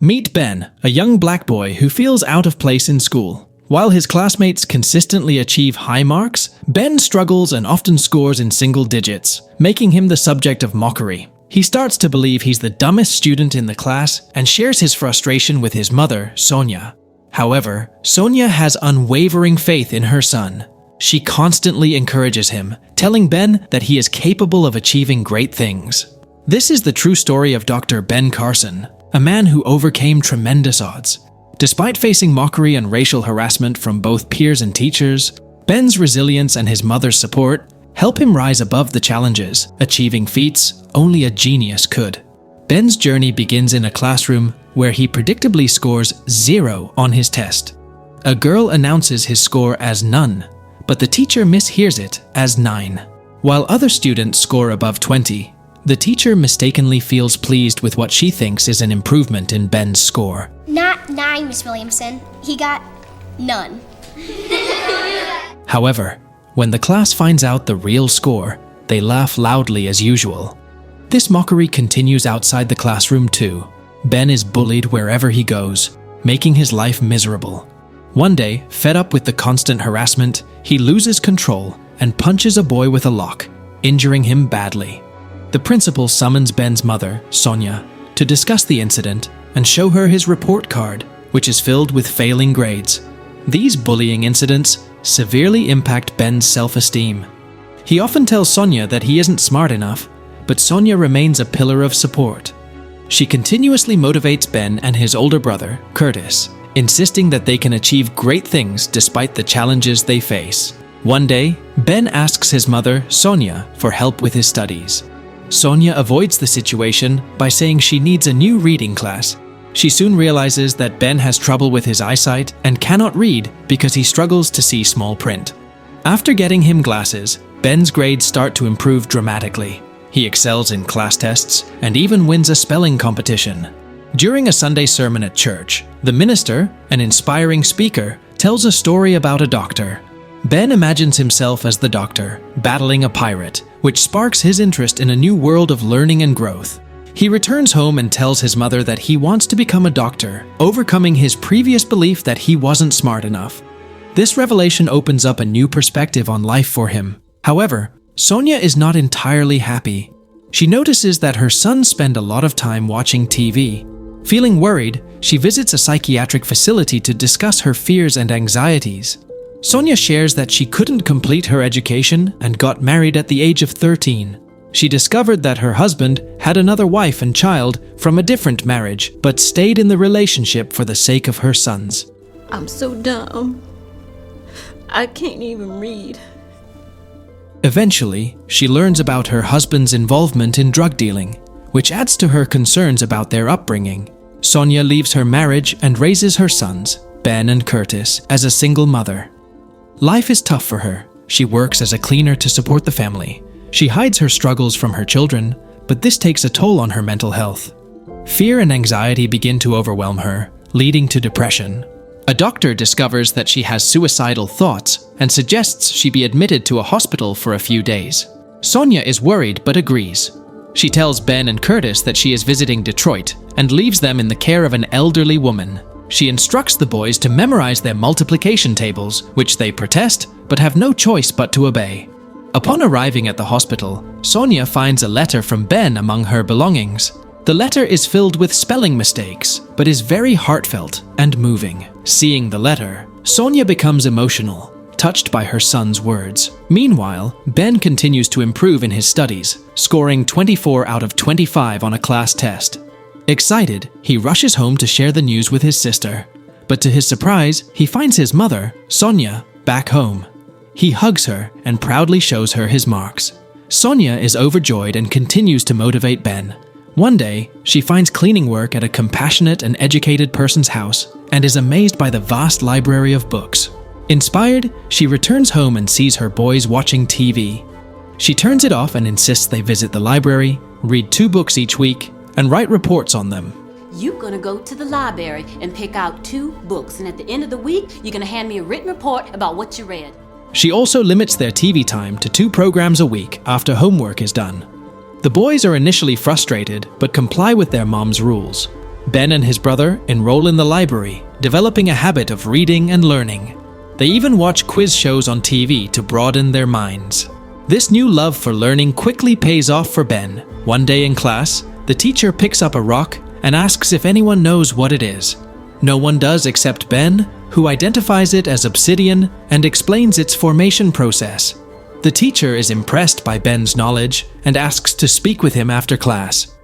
Meet Ben, a young black boy who feels out of place in school. While his classmates consistently achieve high marks, Ben struggles and often scores in single digits, making him the subject of mockery. He starts to believe he's the dumbest student in the class and shares his frustration with his mother, Sonia. However, Sonia has unwavering faith in her son. She constantly encourages him, telling Ben that he is capable of achieving great things. This is the true story of Dr. Ben Carson, a man who overcame tremendous odds. Despite facing mockery and racial harassment from both peers and teachers, Ben's resilience and his mother's support help him rise above the challenges, achieving feats only a genius could. Ben's journey begins in a classroom where he predictably scores 0 on his test. A girl announces his score as none, but the teacher mishears it as 9. While other students score above 20, the teacher mistakenly feels pleased with what she thinks is an improvement in Ben's score. Not 9, Miss Williamson. He got none. However, when the class finds out the real score, they laugh loudly as usual. This mockery continues outside the classroom too. Ben is bullied wherever he goes, making his life miserable. One day, fed up with the constant harassment, he loses control and punches a boy with a lock, injuring him badly. The principal summons Ben's mother, Sonia, to discuss the incident and show her his report card, which is filled with failing grades. These bullying incidents severely impact Ben's self-esteem. He often tells Sonia that he isn't smart enough, but Sonia remains a pillar of support. She continuously motivates Ben and his older brother, Curtis, insisting that they can achieve great things despite the challenges they face. One day, Ben asks his mother, Sonia, for help with his studies. Sonia avoids the situation by saying she needs a new reading class. She soon realizes that Ben has trouble with his eyesight and cannot read because he struggles to see small print. After getting him glasses, Ben's grades start to improve dramatically. He excels in class tests and even wins a spelling competition. During a Sunday sermon at church, the minister, an inspiring speaker, tells a story about a doctor. Ben imagines himself as the doctor, battling a pirate, which sparks his interest in a new world of learning and growth. He returns home and tells his mother that he wants to become a doctor, overcoming his previous belief that he wasn't smart enough. This revelation opens up a new perspective on life for him. However, Sonia is not entirely happy. She notices that her sons spend a lot of time watching TV. Feeling worried, she visits a psychiatric facility to discuss her fears and anxieties. Sonia shares that she couldn't complete her education and got married at the age of 13. She discovered that her husband had another wife and child from a different marriage, but stayed in the relationship for the sake of her sons. I'm so dumb. I can't even read. Eventually, she learns about her husband's involvement in drug dealing, which adds to her concerns about their upbringing. Sonia leaves her marriage and raises her sons, Ben and Curtis, as a single mother. Life is tough for her. She works as a cleaner to support the family. She hides her struggles from her children, but this takes a toll on her mental health. Fear and anxiety begin to overwhelm her, leading to depression. A doctor discovers that she has suicidal thoughts and suggests she be admitted to a hospital for a few days. Sonia is worried but agrees. She tells Ben and Curtis that she is visiting Detroit and leaves them in the care of an elderly woman. She instructs the boys to memorize their multiplication tables, which they protest but have no choice but to obey. Upon arriving at the hospital, Sonia finds a letter from Ben among her belongings. The letter is filled with spelling mistakes, but is very heartfelt and moving. Seeing the letter, Sonia becomes emotional, touched by her son's words. Meanwhile, Ben continues to improve in his studies, scoring 24 out of 25 on a class test. Excited, he rushes home to share the news with his sister. But to his surprise, he finds his mother, Sonia, back home. He hugs her and proudly shows her his marks. Sonia is overjoyed and continues to motivate Ben. One day, she finds cleaning work at a compassionate and educated person's house and is amazed by the vast library of books. Inspired, she returns home and sees her boys watching TV. She turns it off and insists they visit the library, read 2 books each week, and write reports on them. You're gonna go to the library and pick out 2 books, and at the end of the week, you're gonna hand me a written report about what you read. She also limits their TV time to 2 programs a week after homework is done. The boys are initially frustrated, but comply with their mom's rules. Ben and his brother enroll in the library, developing a habit of reading and learning. They even watch quiz shows on TV to broaden their minds. This new love for learning quickly pays off for Ben. One day in class, the teacher picks up a rock and asks if anyone knows what it is. No one does except Ben, who identifies it as obsidian and explains its formation process. The teacher is impressed by Ben's knowledge and asks to speak with him after class.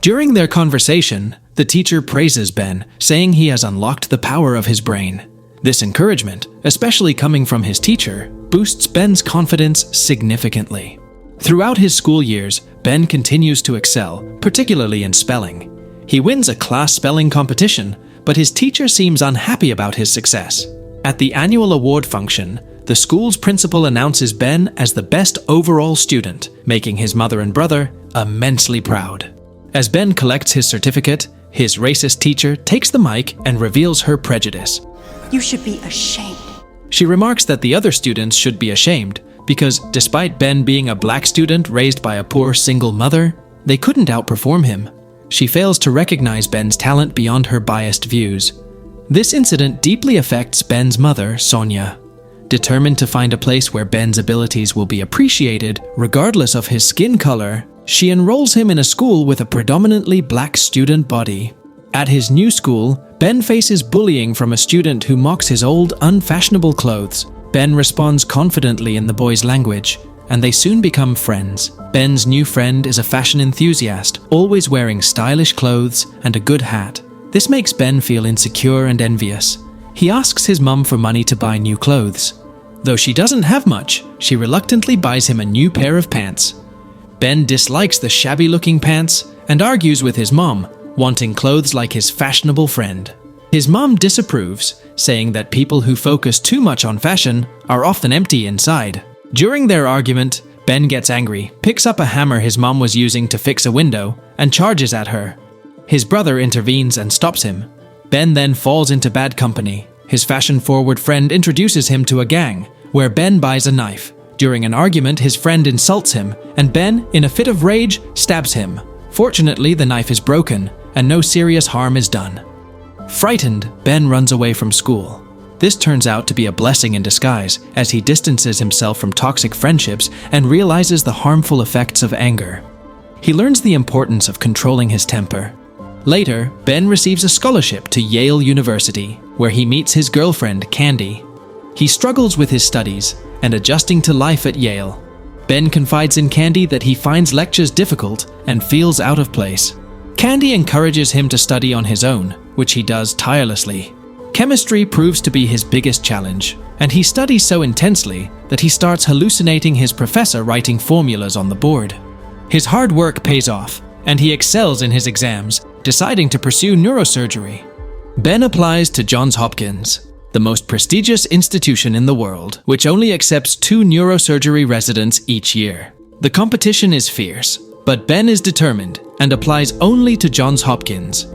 During their conversation, the teacher praises Ben, saying he has unlocked the power of his brain. This encouragement, especially coming from his teacher, boosts Ben's confidence significantly. Throughout his school years, Ben continues to excel, particularly in spelling. He wins a class spelling competition, but his teacher seems unhappy about his success. At the annual award function, the school's principal announces Ben as the best overall student, making his mother and brother immensely proud. As Ben collects his certificate, his racist teacher takes the mic and reveals her prejudice. You should be ashamed. She remarks that the other students should be ashamed because, despite Ben being a black student raised by a poor single mother, they couldn't outperform him. She fails to recognize Ben's talent beyond her biased views. This incident deeply affects Ben's mother, Sonia. Determined to find a place where Ben's abilities will be appreciated, regardless of his skin color, she enrolls him in a school with a predominantly black student body. At his new school, Ben faces bullying from a student who mocks his old, unfashionable clothes. Ben responds confidently in the boy's language, and they soon become friends. Ben's new friend is a fashion enthusiast, always wearing stylish clothes and a good hat. This makes Ben feel insecure and envious. He asks his mum for money to buy new clothes. Though she doesn't have much, she reluctantly buys him a new pair of pants. Ben dislikes the shabby-looking pants and argues with his mom, wanting clothes like his fashionable friend. His mom disapproves, saying that people who focus too much on fashion are often empty inside. During their argument, Ben gets angry, picks up a hammer his mom was using to fix a window, and charges at her. His brother intervenes and stops him. Ben then falls into bad company. His fashion-forward friend introduces him to a gang, where Ben buys a knife. During an argument, his friend insults him, and Ben, in a fit of rage, stabs him. Fortunately, the knife is broken, and no serious harm is done. Frightened, Ben runs away from school. This turns out to be a blessing in disguise, as he distances himself from toxic friendships and realizes the harmful effects of anger. He learns the importance of controlling his temper. Later, Ben receives a scholarship to Yale University, where he meets his girlfriend, Candy. He struggles with his studies and adjusting to life at Yale. Ben confides in Candy that he finds lectures difficult and feels out of place. Candy encourages him to study on his own, which he does tirelessly. Chemistry proves to be his biggest challenge, and he studies so intensely that he starts hallucinating his professor writing formulas on the board. His hard work pays off, and he excels in his exams, deciding to pursue neurosurgery. Ben applies to Johns Hopkins, the most prestigious institution in the world, which only accepts 2 neurosurgery residents each year. The competition is fierce, but Ben is determined and applies only to Johns Hopkins.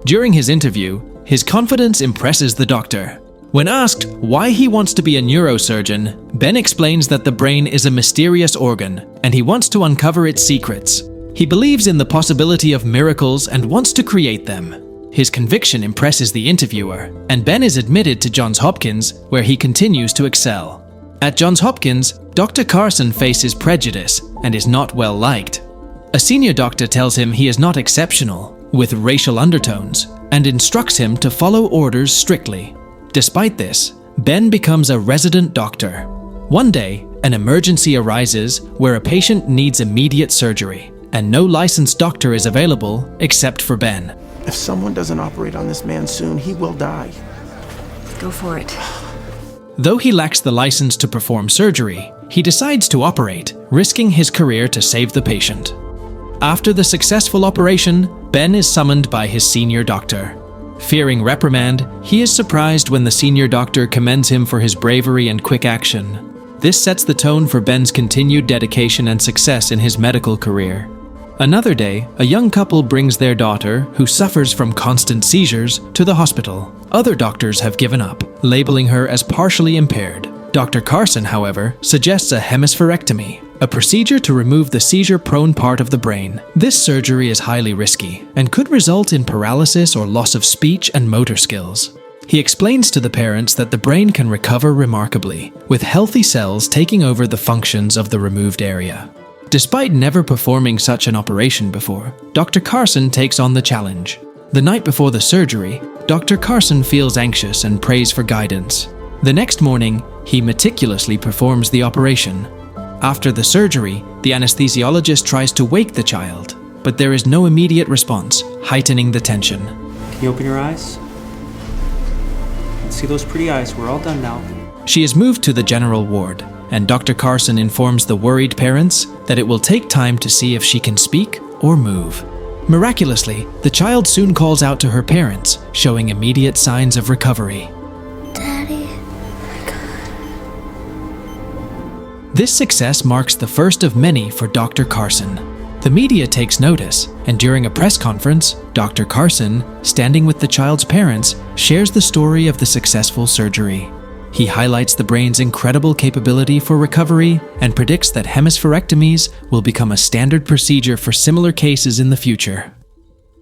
During his interview, his confidence impresses the doctor. When asked why he wants to be a neurosurgeon, Ben explains that the brain is a mysterious organ, and he wants to uncover its secrets. He believes in the possibility of miracles and wants to create them. His conviction impresses the interviewer, and Ben is admitted to Johns Hopkins, where he continues to excel. At Johns Hopkins, Dr. Carson faces prejudice and is not well liked. A senior doctor tells him he is not exceptional, with racial undertones, and instructs him to follow orders strictly. Despite this, Ben becomes a resident doctor. One day, an emergency arises where a patient needs immediate surgery, and no licensed doctor is available except for Ben. If someone doesn't operate on this man soon, he will die. Go for it. Though he lacks the license to perform surgery, he decides to operate, risking his career to save the patient. After the successful operation, Ben is summoned by his senior doctor. Fearing reprimand, he is surprised when the senior doctor commends him for his bravery and quick action. This sets the tone for Ben's continued dedication and success in his medical career. Another day, a young couple brings their daughter, who suffers from constant seizures, to the hospital. Other doctors have given up, labeling her as partially impaired. Dr. Carson, however, suggests a hemispherectomy, a procedure to remove the seizure-prone part of the brain. This surgery is highly risky and could result in paralysis or loss of speech and motor skills. He explains to the parents that the brain can recover remarkably, with healthy cells taking over the functions of the removed area. Despite never performing such an operation before, Dr. Carson takes on the challenge. The night before the surgery, Dr. Carson feels anxious and prays for guidance. The next morning, he meticulously performs the operation. After the surgery, the anesthesiologist tries to wake the child, but there is no immediate response, heightening the tension. Can you open your eyes? Let's see those pretty eyes. We're all done now. She is moved to the general ward, and Dr. Carson informs the worried parents that it will take time to see if she can speak or move. Miraculously, the child soon calls out to her parents, showing immediate signs of recovery. Daddy. This success marks the first of many for Dr. Carson. The media takes notice, and during a press conference, Dr. Carson, standing with the child's parents, shares the story of the successful surgery. He highlights the brain's incredible capability for recovery and predicts that hemispherectomies will become a standard procedure for similar cases in the future.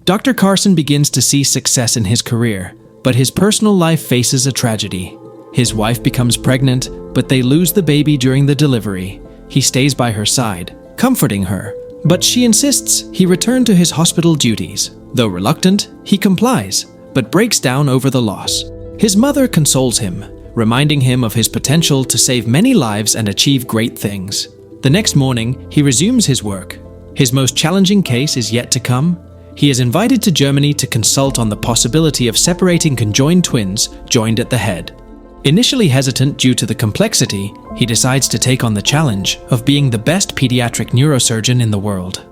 Dr. Carson begins to see success in his career, but his personal life faces a tragedy. His wife becomes pregnant, but they lose the baby during the delivery. He stays by her side, comforting her, but she insists he return to his hospital duties. Though reluctant, he complies, but breaks down over the loss. His mother consoles him, reminding him of his potential to save many lives and achieve great things. The next morning, he resumes his work. His most challenging case is yet to come. He is invited to Germany to consult on the possibility of separating conjoined twins joined at the head. Initially hesitant due to the complexity, he decides to take on the challenge of being the best pediatric neurosurgeon in the world.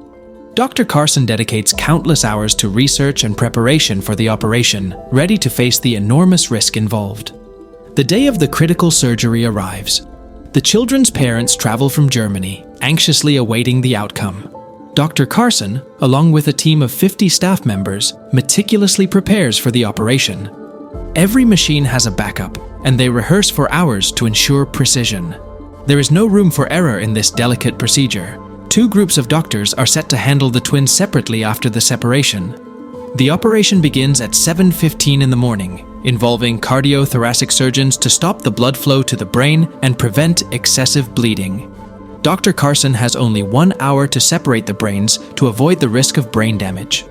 Dr. Carson dedicates countless hours to research and preparation for the operation, ready to face the enormous risk involved. The day of the critical surgery arrives. The children's parents travel from Germany, anxiously awaiting the outcome. Dr. Carson, along with a team of 50 staff members, meticulously prepares for the operation. Every machine has a backup, and they rehearse for hours to ensure precision. There is no room for error in this delicate procedure. 2 groups of doctors are set to handle the twins separately after the separation. The operation begins at 7:15 in the morning, involving cardiothoracic surgeons to stop the blood flow to the brain and prevent excessive bleeding. Dr. Carson has only 1 hour to separate the brains to avoid the risk of brain damage.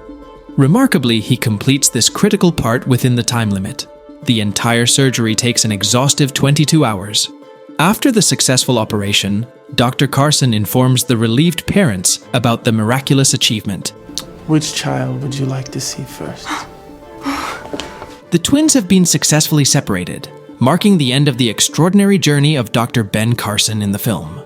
Remarkably, he completes this critical part within the time limit. The entire surgery takes an exhaustive 22 hours. After the successful operation, Dr. Carson informs the relieved parents about the miraculous achievement. Which child would you like to see first? The twins have been successfully separated, marking the end of the extraordinary journey of Dr. Ben Carson in the film.